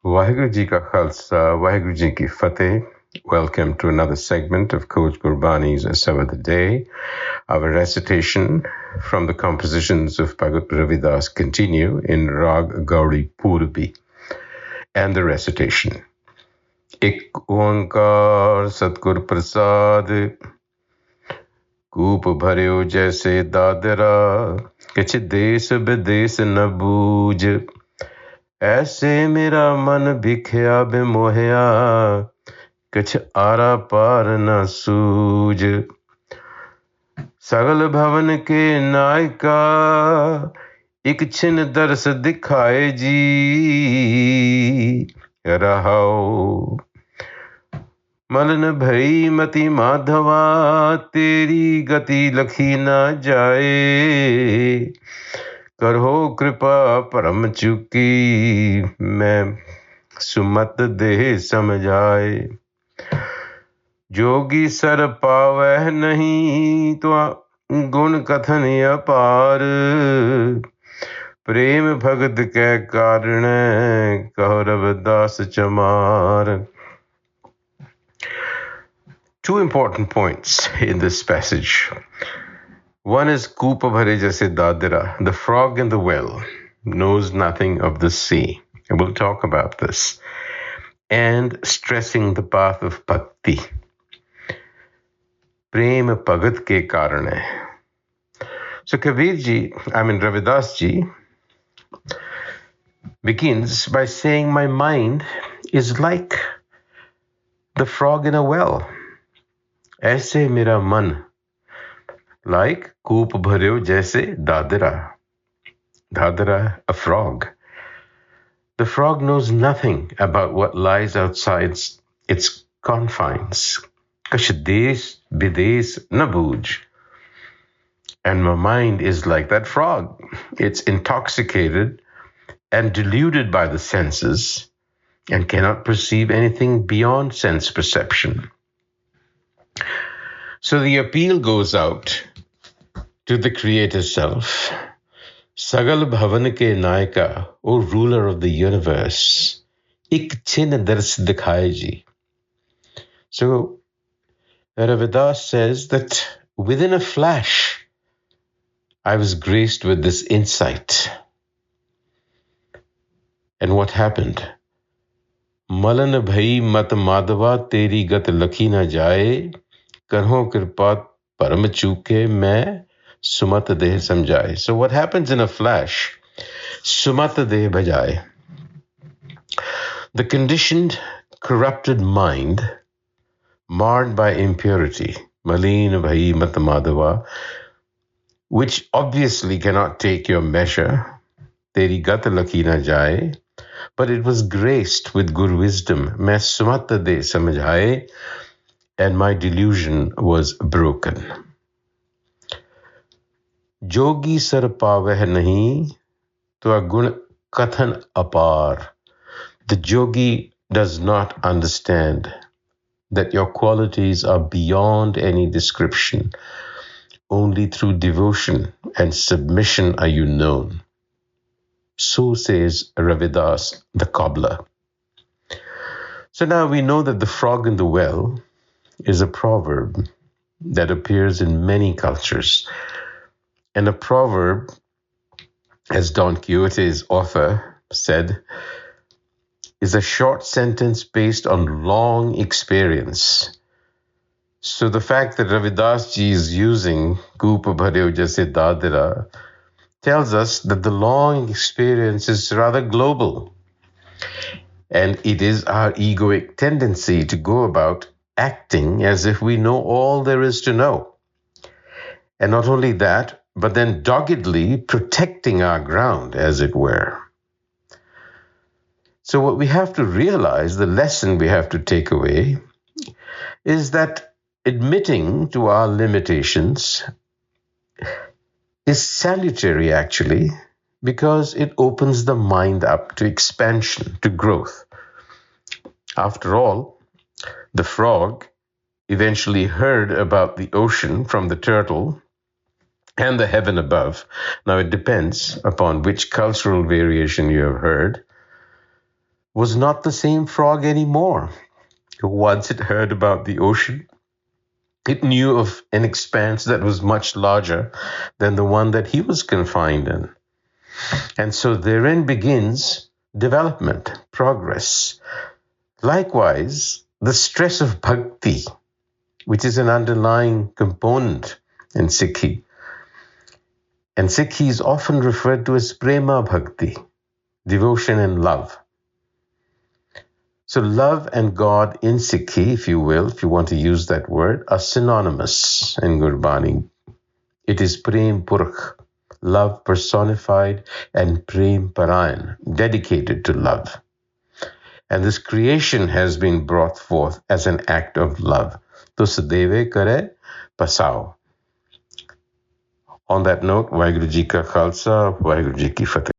Waheguru Ji Ka Khalsa, Waheguru Ji Ki Fateh. Welcome to another segment of Coach Gurbani's a-sabad-a-day. Our recitation from the compositions of Bhagat Ravidas continue in Rag Gauri Purbi. And the recitation. Ik oankar Satgur Prasad, Kup Bhario Jaise Dadira, Kich Des Bides na booj, ऐसे मेरा मन भिखया बिमोहया कछ आरा पार न सूझ सगल भवन के नायका एक छिन दर्श दिखाए जी रहाओ मलन भई मति माधवा तेरी गति लखी ना जाए करहो कृपा परम चुकी मैं सुमत दे समझाए जोगी सर पावह नहीं तो गुण कथन अपार प्रेम भगत के कारण कहो रविदास चमार. Two important points in this passage. One is Kup Bhario Jaise Dadira, the frog in the well knows nothing of the sea. And we'll talk about this. And stressing the path of bhakti. Prem Bhagat ke karane. So Ravidas Ji begins by saying my mind is like the frog in a well. Aise mera man. Like Kup Bhario Jaise Dadira. Dadira, a frog. The frog knows nothing about what lies outside its confines. Kash des bides na booj. And my mind is like that frog. It's intoxicated and deluded by the senses and cannot perceive anything beyond sense perception. So the appeal goes out to the Creator Self, Sagal Bhavan ke Nayaka, O ruler of the universe, Ik chin dars dikhaye ji. So Ravidas says that within a flash, I was graced with this insight. And what happened? Malan bhai mat madhava teri gat lakhi na jaye, karho kirpat param chuke main sumat deh samjhaye. So what happens in a flash? Sumat deh bhajaye. The conditioned, corrupted mind, marred by impurity, malin bhai mat madhava, which obviously cannot take your measure, teri gat lakhi na jaye, but it was graced with good wisdom, main sumat deh samjhaye, and my delusion was broken. Jogi sar paveh nahi, to gun kathan apar. The yogi does not understand that your qualities are beyond any description. Only through devotion and submission are you known. So says Ravidas, the cobbler. So now we know that the frog in the well is a proverb that appears in many cultures. And a proverb, as Don Quixote's author said, is a short sentence based on long experience. So the fact that Ravidas Ji is using Kup Bhario Jaise Dadira tells us that the long experience is rather global. And it is our egoic tendency to go about acting as if we know all there is to know. And not only that, but then doggedly protecting our ground, as it were. So what we have to realize, the lesson we have to take away, is that admitting to our limitations is salutary, actually, because it opens the mind up to expansion, to growth. After all, the frog eventually heard about the ocean from the turtle and the heaven above. Now, it depends upon which cultural variation you have heard. was not the same frog anymore. Once it heard about the ocean, it knew of an expanse that was much larger than the one that he was confined in. And so therein begins development, progress. Likewise, the stress of bhakti, which is an underlying component in Sikhi. And Sikhi is often referred to as prema bhakti, devotion and love. So love and God in Sikhi, if you will, if you want to use that word, are synonymous in Gurbani. It is Prem Purkh, love personified, and Prem Parayan, dedicated to love. And this creation has been brought forth as an act of love. Tus deve kare pasao. On that note, Vaheguru Ji Ka Khalsa, Vaheguru Ji Ki Fateh.